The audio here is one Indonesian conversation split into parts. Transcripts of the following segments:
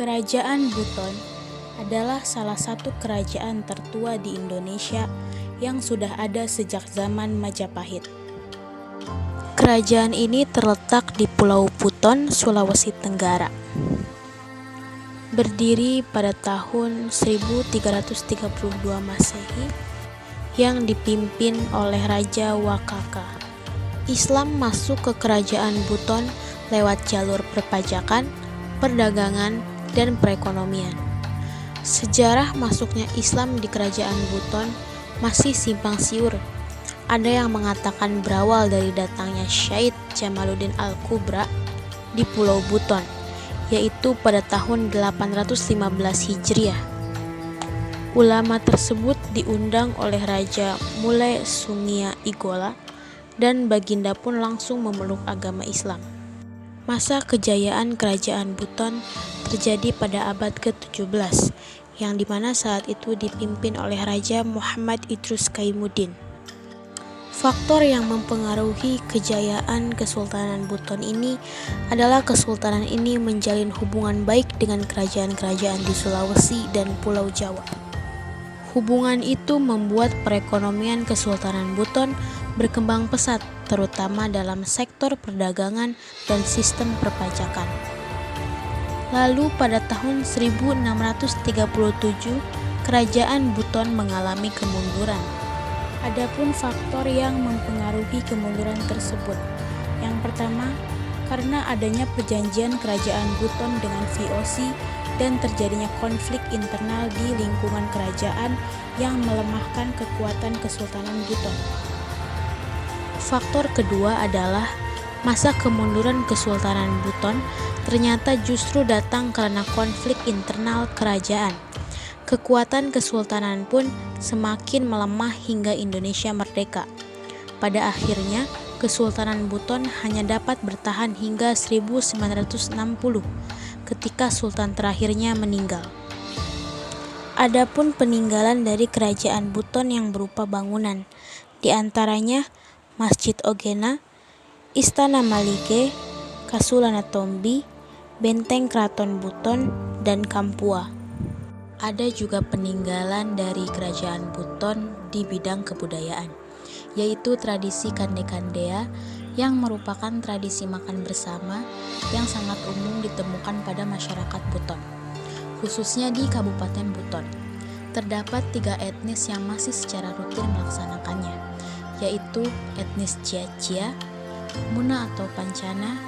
Kerajaan Buton adalah salah satu kerajaan tertua di Indonesia yang sudah ada sejak zaman Majapahit. Kerajaan ini terletak di Pulau Buton, Sulawesi Tenggara. Berdiri pada tahun 1332 Masehi yang dipimpin oleh Raja Wakaka. Islam masuk ke kerajaan Buton lewat jalur perpajakan, perdagangan, dan perekonomian. Sejarah masuknya Islam di kerajaan Buton masih simpang siur. Ada yang mengatakan berawal dari datangnya Syed Jamaluddin Al-Kubra di Pulau Buton, yaitu pada tahun 815 Hijriah. Ulama tersebut diundang oleh Raja Mule Sungia Igola dan Baginda pun langsung memeluk agama Islam. Masa kejayaan kerajaan Buton terjadi pada abad ke-17, yang dimana saat itu dipimpin oleh Raja Muhammad Idrus Kaimuddin. Faktor yang mempengaruhi kejayaan Kesultanan Buton ini adalah kesultanan ini menjalin hubungan baik dengan kerajaan-kerajaan di Sulawesi dan Pulau Jawa. Hubungan itu membuat perekonomian Kesultanan Buton berkembang pesat, terutama dalam sektor perdagangan dan sistem perpajakan. Lalu pada tahun 1637, kerajaan Buton mengalami kemunduran. Adapun faktor yang mempengaruhi kemunduran tersebut. Yang pertama, karena adanya perjanjian kerajaan Buton dengan VOC dan terjadinya konflik internal di lingkungan kerajaan yang melemahkan kekuatan Kesultanan Buton. Faktor kedua adalah masa kemunduran Kesultanan Buton ternyata justru datang karena konflik internal kerajaan. Kekuatan kesultanan pun semakin melemah hingga Indonesia merdeka. Pada akhirnya, Kesultanan Buton hanya dapat bertahan hingga 1960 ketika sultan terakhirnya meninggal. Adapun peninggalan dari kerajaan Buton yang berupa bangunan, di antaranya Masjid Ogena, Istana Malige, Kasulana Tombi, Benteng Keraton Buton, dan Kampua. Ada juga peninggalan dari kerajaan Buton di bidang kebudayaan, yaitu tradisi kande-kandea yang merupakan tradisi makan bersama yang sangat umum ditemukan pada masyarakat Buton, khususnya di Kabupaten Buton. Terdapat 3 etnis yang masih secara rutin melaksanakannya, yaitu etnis Jia-Jia, Muna atau Pancana,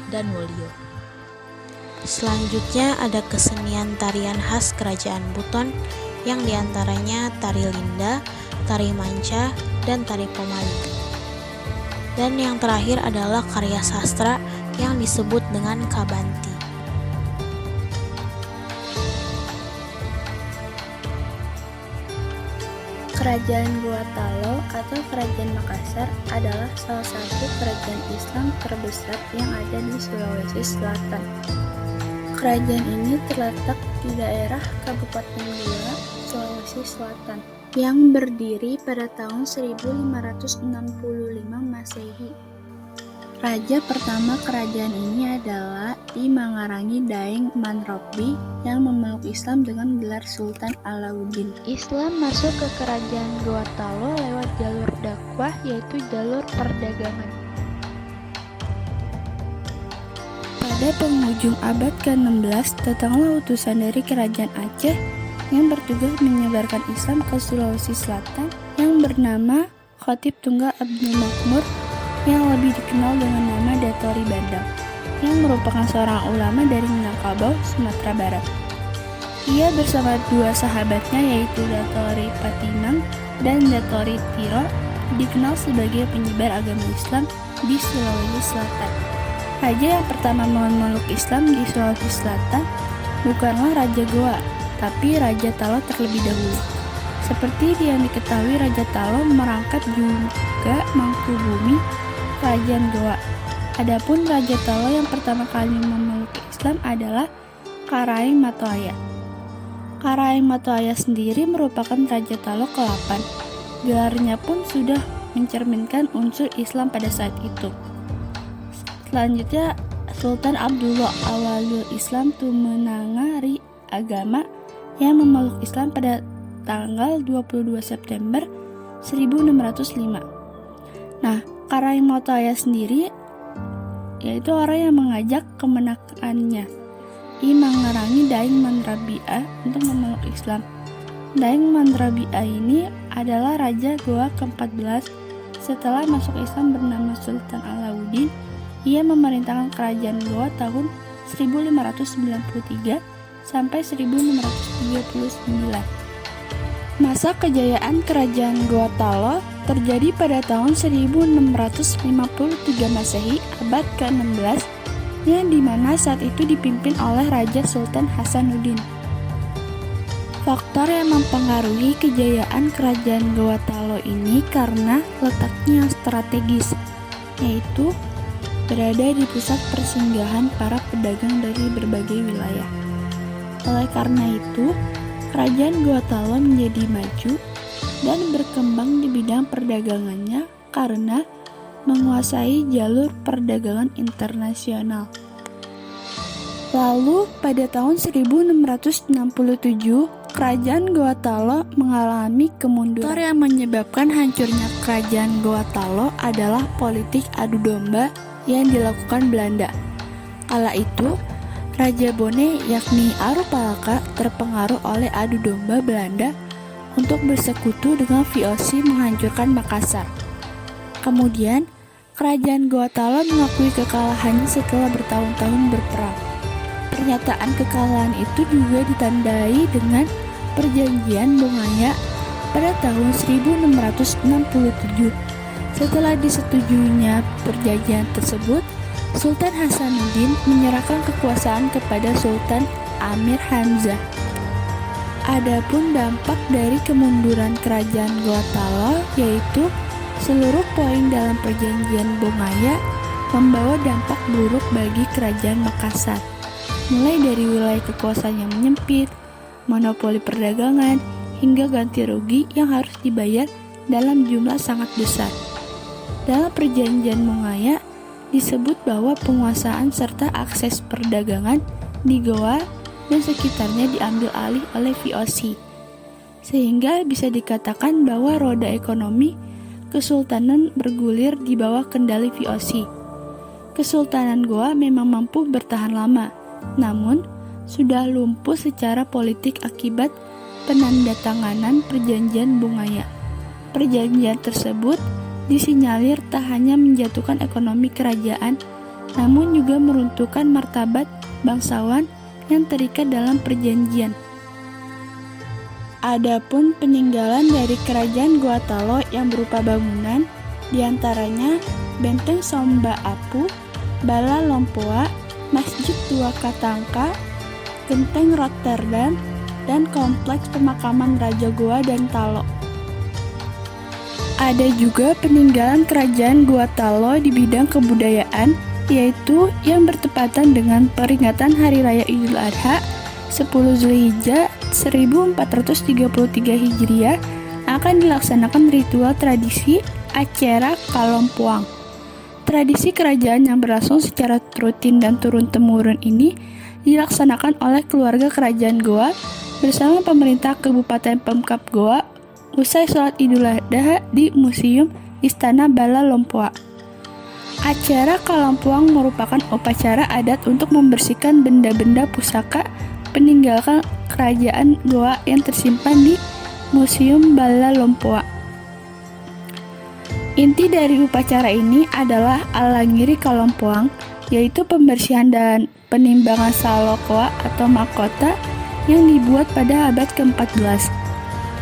dan Wolio. Selanjutnya ada kesenian tarian khas kerajaan Buton yang diantaranya tari linda, tari manca, dan tari pemali. Dan yang terakhir adalah karya sastra yang disebut dengan Kabanti. Kerajaan Gorontalo atau Kerajaan Makassar adalah salah satu kerajaan Islam terbesar yang ada di Sulawesi Selatan. Kerajaan ini terletak di daerah Kabupaten Goa, Sulawesi Selatan, yang berdiri pada tahun 1565 Masehi. Raja pertama kerajaan ini adalah I Mangarangi Daeng Manrobi yang memeluk Islam dengan gelar Sultan Alauddin. Islam masuk ke kerajaan Gorontalo lewat jalur dakwah, yaitu jalur perdagangan. Pada penghujung abad ke-16, datanglah utusan dari kerajaan Aceh yang bertugas menyebarkan Islam ke Sulawesi Selatan yang bernama Khatib Tunggal Abdul Makmur, yang lebih dikenal dengan nama Datori Bandang, yang merupakan seorang ulama dari Minangkabau, Sumatera Barat. Ia bersama 2 sahabatnya yaitu Datori Patimang dan Datori Tiro dikenal sebagai penyebar agama Islam di Sulawesi Selatan. Raja yang pertama memeluk Islam di Sulawesi Selatan bukanlah Raja Goa, tapi Raja Talo terlebih dahulu. Seperti yang diketahui, Raja Talo merangkap juga Mangkubumi, Kerajaan Goa. Adapun Raja Talo yang pertama kali memeluk Islam adalah Karaeng Matoaya. Karaeng Matoaya sendiri merupakan Raja Talo ke-8. Gelarnya pun sudah mencerminkan unsur Islam pada saat itu. Selanjutnya Sultan Abdullah Awalul Islam Tumenangari Agama yang memeluk Islam pada tanggal 22 September 1605. Nah, Karaimotaya sendiri yaitu orang yang mengajak kemenakannya. Ia mengerangi Daeng Mandrabi'a untuk memeluk Islam. Daeng Mandrabi'a ini adalah raja Goa ke-14 setelah masuk Islam bernama Sultan Alauddin. Ia memerintahkan kerajaan Goa tahun 1593 sampai 1639. Masa kejayaan kerajaan Goa Talo terjadi pada tahun 1653 Masehi, abad ke-16, yang dimana saat itu dipimpin oleh Raja Sultan Hasanuddin. Faktor yang mempengaruhi kejayaan kerajaan Goa Talo ini karena letaknya yang strategis, yaitu berada di pusat persinggahan para pedagang dari berbagai wilayah. Oleh karena itu, kerajaan Goa Talo menjadi maju dan berkembang di bidang perdagangannya karena menguasai jalur perdagangan internasional. Lalu pada tahun 1667, kerajaan Goa Talo mengalami kemunduran. Faktor yang menyebabkan hancurnya kerajaan Goa Talo adalah politik adu domba yang dilakukan Belanda. Kala itu, Raja Bone yakni Arupalaka terpengaruh oleh adu domba Belanda untuk bersekutu dengan VOC menghancurkan Makassar. Kemudian, kerajaan Goa Talo mengakui kekalahannya setelah bertahun-tahun berperang. Pernyataan kekalahan itu juga ditandai dengan Perjanjian Bongaya pada tahun 1667. Setelah disetujuinya perjanjian tersebut, Sultan Hasanuddin menyerahkan kekuasaan kepada Sultan Amir Hamzah. Adapun dampak dari kemunduran kerajaan Goa Talo yaitu seluruh poin dalam Perjanjian Bongaya membawa dampak buruk bagi kerajaan Makassar, mulai dari wilayah kekuasaan yang menyempit, monopoli perdagangan, hingga ganti rugi yang harus dibayar dalam jumlah sangat besar. Dalam Perjanjian Bongaya disebut bahwa penguasaan serta akses perdagangan di Goa dan sekitarnya diambil alih oleh VOC, sehingga bisa dikatakan bahwa roda ekonomi kesultanan bergulir di bawah kendali VOC. Kesultanan Goa memang mampu bertahan lama, namun sudah lumpuh secara politik akibat penandatanganan Perjanjian Bongaya. Perjanjian tersebut disinyalir tak hanya menjatuhkan ekonomi kerajaan, namun juga meruntuhkan martabat bangsawan yang terikat dalam perjanjian. Adapun peninggalan dari kerajaan Goa Talo yang berupa bangunan, diantaranya Benteng Somba Apu, Bala Lompoa, Masjid Tua Katangka, Genteng Rotterdam, dan kompleks pemakaman Raja Goa dan Talo. Ada juga peninggalan kerajaan Goa Talo di bidang kebudayaan, yaitu yang bertepatan dengan peringatan Hari Raya Idul Adha 10 Zulhijjah 1433 Hijriah akan dilaksanakan ritual tradisi acara Kalompuang. Tradisi kerajaan yang berlangsung secara rutin dan turun-temurun ini dilaksanakan oleh keluarga kerajaan Goa bersama pemerintah Kabupaten Pemkap Goa usai sholat Idul Adha di Museum Istana Bala Lompoa. Acara Kalompuang merupakan upacara adat untuk membersihkan benda-benda pusaka peninggalan kerajaan Goa yang tersimpan di Museum Bala Lompoa. Inti dari upacara ini adalah Alangiri Kalompuang, yaitu pembersihan dan penimbangan salokoa atau mahkota yang dibuat pada abad ke-14.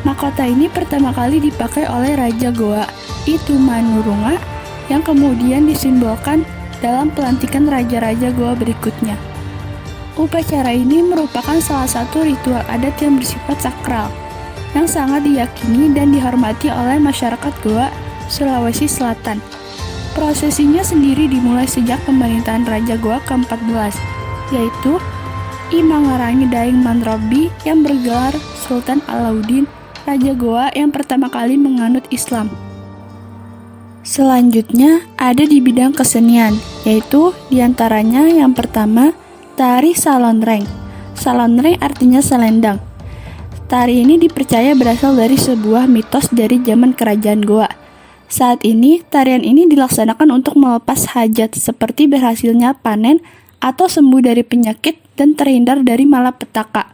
Mahkota ini pertama kali dipakai oleh Raja Goa, Itumanurunga, yang kemudian disimbolkan dalam pelantikan raja-raja Goa berikutnya. Upacara ini merupakan salah satu ritual adat yang bersifat sakral, yang sangat diyakini dan dihormati oleh masyarakat Goa, Sulawesi Selatan. Prosesinya sendiri dimulai sejak pemerintahan Raja Goa ke-14, yaitu I Mangarangi Daeng Manrobi yang bergelar Sultan Alauddin, Raja Goa yang pertama kali menganut Islam. Selanjutnya ada di bidang kesenian, yaitu diantaranya yang pertama, tari salonreng. Salonreng artinya selendang. Tari ini dipercaya berasal dari sebuah mitos dari zaman kerajaan Goa. Saat ini, tarian ini dilaksanakan untuk melepas hajat seperti berhasilnya panen atau sembuh dari penyakit dan terhindar dari malapetaka.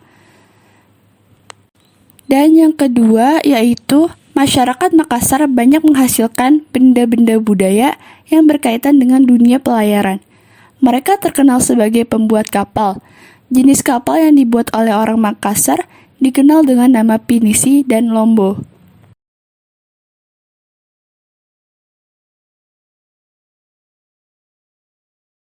Dan yang kedua yaitu masyarakat Makassar banyak menghasilkan benda-benda budaya yang berkaitan dengan dunia pelayaran. Mereka terkenal sebagai pembuat kapal. Jenis kapal yang dibuat oleh orang Makassar dikenal dengan nama pinisi dan lombo.